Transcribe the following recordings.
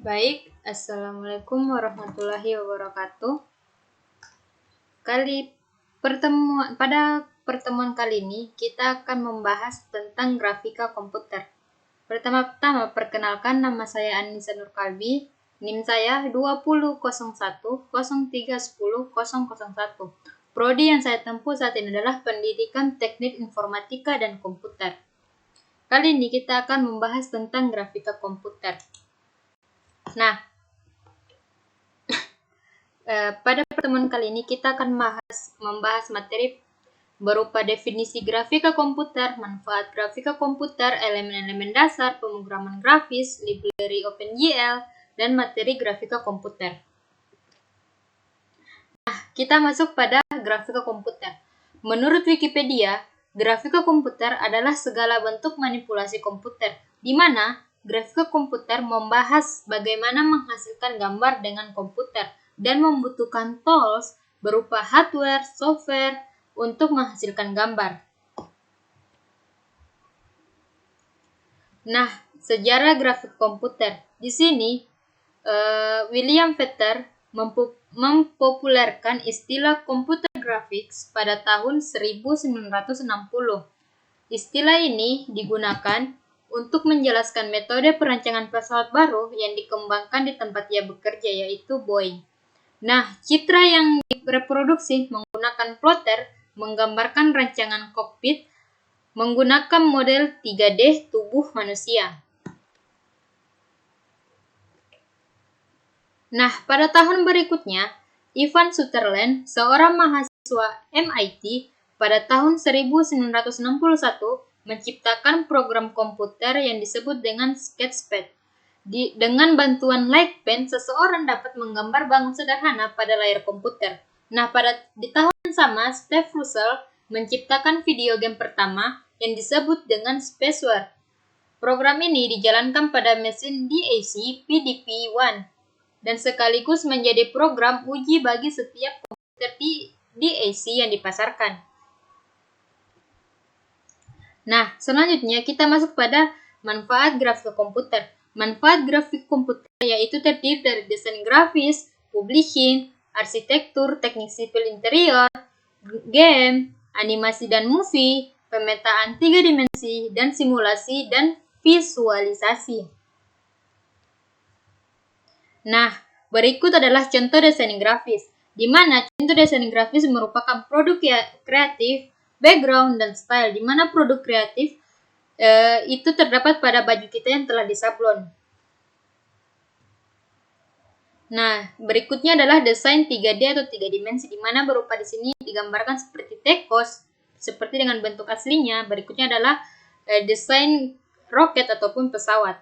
Baik, Assalamualaikum warahmatullahi wabarakatuh. Pada pertemuan kali ini kita akan membahas tentang grafika komputer. Pertama-tama perkenalkan, nama saya Anissa Nurkalbi, NIM saya 20.01.03.10.001. Prodi yang saya tempuh saat ini adalah Pendidikan Teknik Informatika dan Komputer. Kali ini kita akan membahas tentang grafika komputer. Nah, pada pertemuan kali ini kita akan membahas materi berupa definisi grafika komputer, manfaat grafika komputer, elemen-elemen dasar, pemrograman grafis, library OpenGL, dan materi grafika komputer. Nah, kita masuk pada grafika komputer. Menurut Wikipedia, grafika komputer adalah segala bentuk manipulasi komputer, di mana grafika komputer membahas bagaimana menghasilkan gambar dengan komputer dan membutuhkan tools berupa hardware, software untuk menghasilkan gambar. Nah, sejarah grafik komputer. Di sini, William Fetter mempopulerkan istilah computer graphics pada tahun 1960. Istilah ini digunakan untuk menjelaskan metode perancangan pesawat baru yang dikembangkan di tempat ia bekerja, yaitu Boeing. Nah, citra yang direproduksi menggunakan plotter menggambarkan rancangan kokpit menggunakan model 3D tubuh manusia. Nah, pada tahun berikutnya, Ivan Sutherland, seorang mahasiswa MIT, pada tahun 1961 menciptakan program komputer yang disebut dengan Sketchpad. Dengan bantuan light pen, seseorang dapat menggambar bangun sederhana pada layar komputer. Nah, di tahun yang sama, Steve Russell menciptakan video game pertama yang disebut dengan Spacewar. Program ini dijalankan pada mesin DAC PDP-1 dan sekaligus menjadi program uji bagi setiap komputer DAC yang dipasarkan. Nah, selanjutnya kita masuk pada manfaat grafik komputer. Manfaat grafik komputer yaitu terdiri dari desain grafis, publishing, arsitektur, teknik sipil interior, game, animasi dan movie, pemetaan 3 dimensi, dan simulasi dan visualisasi. Nah, berikut adalah contoh desain grafis, di mana contoh desain grafis merupakan produk kreatif, background, dan style, di mana produk kreatif itu terdapat pada baju kita yang telah disablon. Nah, berikutnya adalah desain 3D atau 3 dimensi, di mana berupa di sini digambarkan seperti tekos, seperti dengan bentuk aslinya. Berikutnya adalah desain roket ataupun pesawat.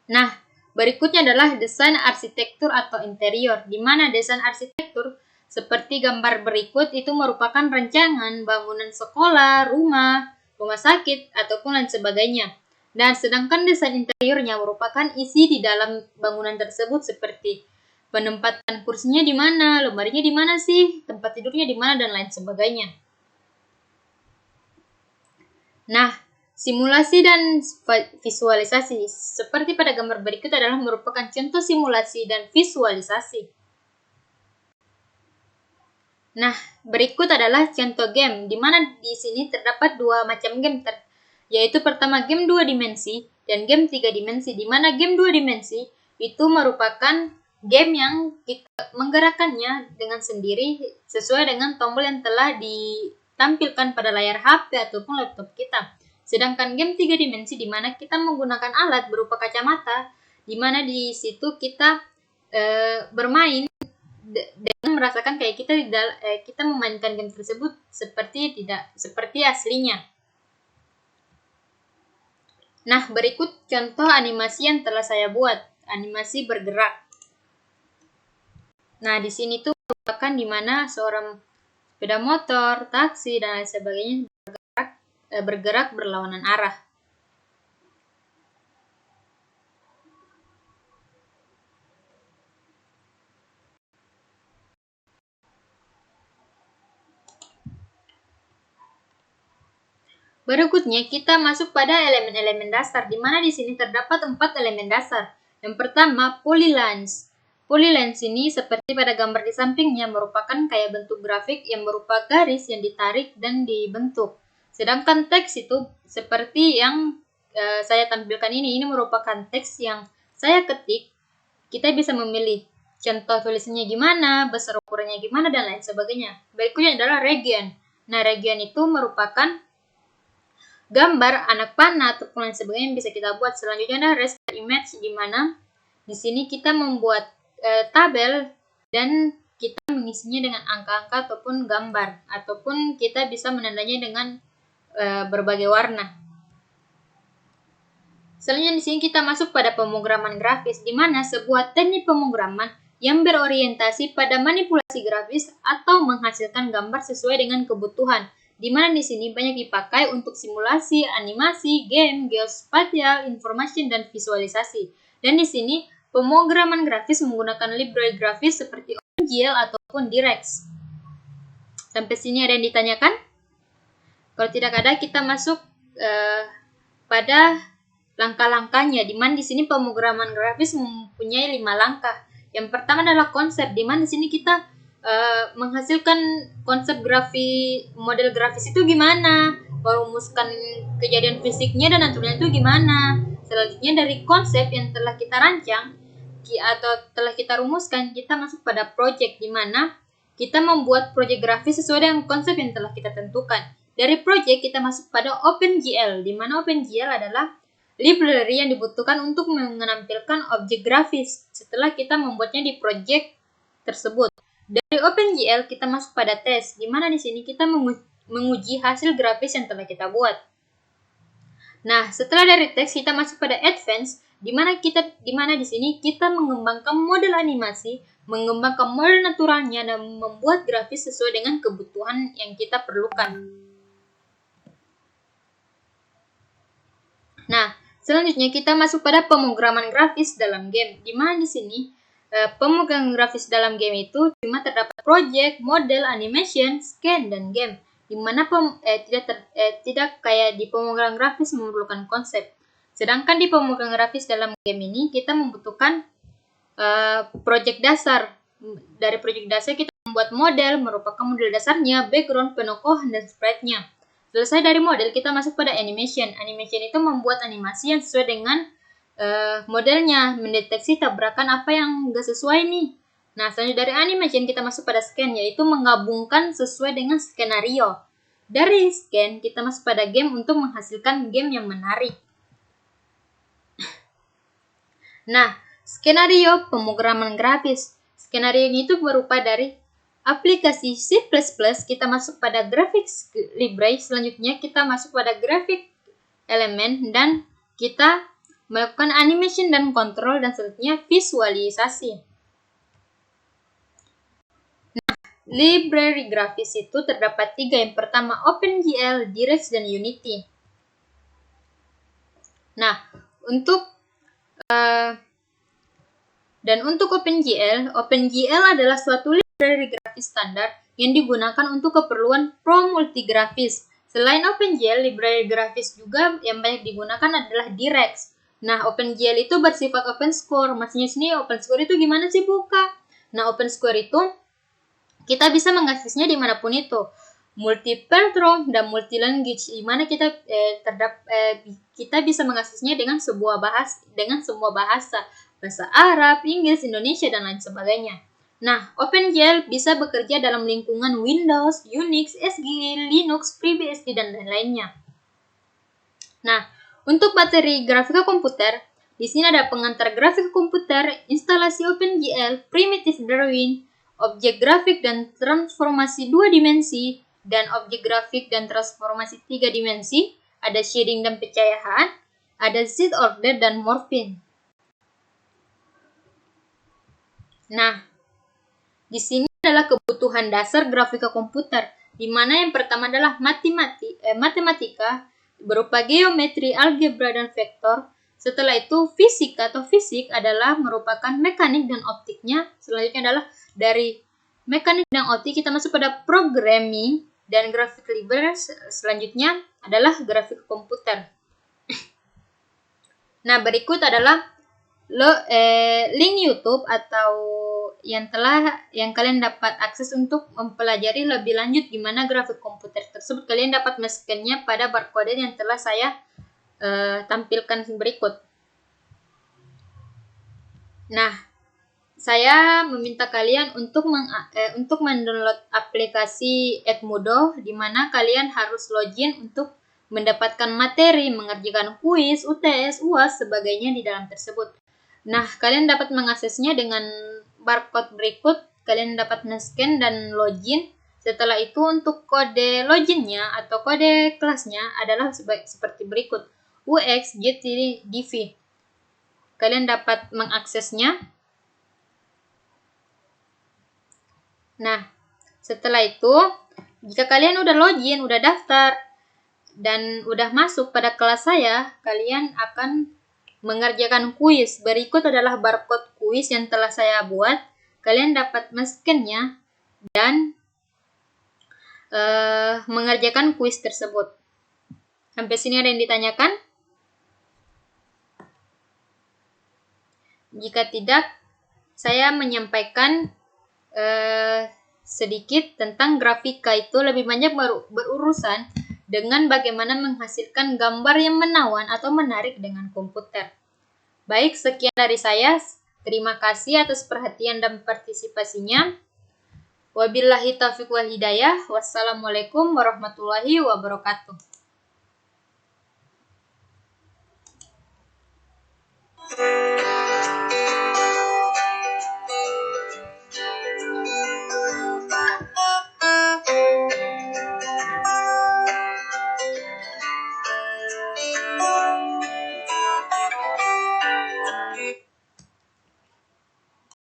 Nah, berikutnya adalah desain arsitektur atau interior, di mana desain arsitektur seperti gambar berikut itu merupakan rancangan bangunan sekolah, rumah sakit, ataupun lain sebagainya. Dan sedangkan desain interiornya merupakan isi di dalam bangunan tersebut seperti penempatan kursinya di mana, lemarinya di mana sih, tempat tidurnya di mana, dan lain sebagainya. Nah, simulasi dan visualisasi seperti pada gambar berikut adalah merupakan contoh simulasi dan visualisasi. Nah, berikut adalah contoh game, di mana di sini terdapat dua macam game, yaitu pertama game 2 dimensi dan game 3 dimensi, di mana game 2 dimensi itu merupakan game yang kita menggerakkannya dengan sendiri sesuai dengan tombol yang telah ditampilkan pada layar HP ataupun laptop kita. Sedangkan game 3 dimensi di mana kita menggunakan alat berupa kacamata, di mana di situ kita bermain dengan merasakan kayak kita memainkan game tersebut seperti aslinya. Nah, berikut contoh animasi yang telah saya buat, animasi bergerak. Nah, di sini tuh merupakan di mana seorang sepeda motor, taksi, dan lain sebagainya bergerak berlawanan arah. Berikutnya kita masuk pada elemen-elemen dasar, di mana di sini terdapat 4 elemen dasar. Yang pertama, polylines. Polylines ini seperti pada gambar di sampingnya merupakan kayak bentuk grafik yang berupa garis yang ditarik dan dibentuk. Sedangkan teks itu seperti yang saya tampilkan ini merupakan teks yang saya ketik. Kita bisa memilih contoh tulisannya gimana, besar ukurannya gimana, dan lain sebagainya. Berikutnya adalah region. Nah, region itu merupakan gambar anak panah ataupun lain sebagainya yang bisa kita buat. Selanjutnya ada raster image, di mana di sini kita membuat tabel dan kita mengisinya dengan angka-angka ataupun gambar, ataupun kita bisa menandanya dengan berbagai warna. Selanjutnya di sini kita masuk pada pemrograman grafis, di mana sebuah teknik pemrograman yang berorientasi pada manipulasi grafis atau menghasilkan gambar sesuai dengan kebutuhan, di mana di sini banyak dipakai untuk simulasi, animasi, game, geospatial, information, dan visualisasi. Dan di sini pemrograman grafis menggunakan library grafis seperti OpenGL ataupun DirectX. Sampai sini ada yang ditanyakan? Kalau tidak ada, kita masuk pada langkah-langkahnya, di mana di sini pemrograman grafis mempunyai 5 langkah. Yang pertama adalah konsep, di mana di sini kita menghasilkan konsep model grafis itu gimana, merumuskan kejadian fisiknya dan aturannya itu gimana. Selanjutnya dari konsep yang telah kita rancang atau telah kita rumuskan, kita masuk pada project, di mana kita membuat project grafis sesuai dengan konsep yang telah kita tentukan. Dari project kita masuk pada OpenGL, di mana OpenGL adalah library yang dibutuhkan untuk menampilkan objek grafis setelah kita membuatnya di project tersebut. Dari OpenGL kita masuk pada test, di mana di sini kita menguji hasil grafis yang telah kita buat. Nah, setelah dari teks kita masuk pada advance, di mana di sini kita mengembangkan model animasi, mengembangkan model naturalnya, dan membuat grafis sesuai dengan kebutuhan yang kita perlukan. Nah, selanjutnya kita masuk pada pemrograman grafis dalam game, di mana di sini pemrograman grafis dalam game itu cuma terdapat project, model, animation, scan, dan game, di mana tidak kayak di pemrograman grafis memerlukan konsep. Sedangkan di pemrograman grafis dalam game ini kita membutuhkan project dasar. Dari project dasar kita membuat model, merupakan model dasarnya, background, penokohan, dan sprite-nya. Selesai dari model, kita masuk pada animation. Animation itu membuat animasi yang sesuai dengan modelnya, mendeteksi tabrakan apa yang nggak sesuai nih. Nah, selanjutnya dari animation kita masuk pada scan, yaitu menggabungkan sesuai dengan skenario. Dari scan, kita masuk pada game untuk menghasilkan game yang menarik. Nah, skenario pemrograman grafis. Skenario itu berupa dari aplikasi C++, kita masuk pada graphics library, selanjutnya kita masuk pada graphic element, dan kita melakukan animation dan kontrol, dan selanjutnya visualisasi. Nah, library grafis itu terdapat 3, yang pertama OpenGL, DirectX, dan Unity. Nah, untuk OpenGL adalah suatu library grafis standar yang digunakan untuk keperluan pro multigrafis. Selain OpenGL, library grafis juga yang banyak digunakan adalah DirectX. Nah, OpenGL itu bersifat open source. Maksudnya sini open source itu gimana sih, Buka? Nah, open source itu kita bisa mengaksesnya dimanapun itu, multi-platform dan multi-language, di mana kita bisa mengaksesnya dengan semua bahasa Arab, Inggris, Indonesia, dan lain sebagainya. Nah, OpenGL bisa bekerja dalam lingkungan Windows, Unix, SGI, Linux, FreeBSD, dan lain-lainnya. Nah, untuk materi grafika komputer, di sini ada pengantar grafika komputer, instalasi OpenGL, primitive drawing, objek grafik dan transformasi 2 dimensi, dan objek grafik dan transformasi 3 dimensi, ada shading dan pencahayan, ada Z order dan morphing. Nah, di sini adalah kebutuhan dasar grafika komputer, di mana yang pertama adalah matematika berupa geometri, algebra, dan vektor. Setelah itu fisik adalah merupakan mekanik dan optiknya. Selanjutnya adalah dari mekanik dan optik kita masuk pada programming dan graphic library. Selanjutnya adalah grafik komputer. Nah, berikut adalah link YouTube atau yang kalian dapat akses untuk mempelajari lebih lanjut gimana grafik komputer tersebut. Kalian dapat men-scan-nya pada barcode yang telah saya tampilkan berikut. Nah, saya meminta kalian untuk mendownload aplikasi Edmodo, di mana kalian harus login untuk mendapatkan materi, mengerjakan kuis, UTS, UAS, sebagainya di dalam tersebut. Nah, kalian dapat mengaksesnya dengan barcode berikut. Kalian dapat men-scan dan login. Setelah itu untuk kode loginnya atau kode kelasnya adalah seperti berikut. UXGTDV. Kalian dapat mengaksesnya. Nah, setelah itu, jika kalian udah login, udah daftar, dan udah masuk pada kelas saya, kalian akan mengerjakan kuis. Berikut adalah barcode kuis yang telah saya buat. Kalian dapat men-scan-nya dan mengerjakan kuis tersebut. Sampai sini ada yang ditanyakan? Jika tidak, saya menyampaikan sedikit tentang grafika. Itu lebih banyak berurusan dengan bagaimana menghasilkan gambar yang menawan atau menarik dengan komputer. Baik, sekian dari saya. Terima kasih atas perhatian dan partisipasinya. Wabillahi taufiq wal hidayah. Wassalamualaikum warahmatullahi wabarakatuh.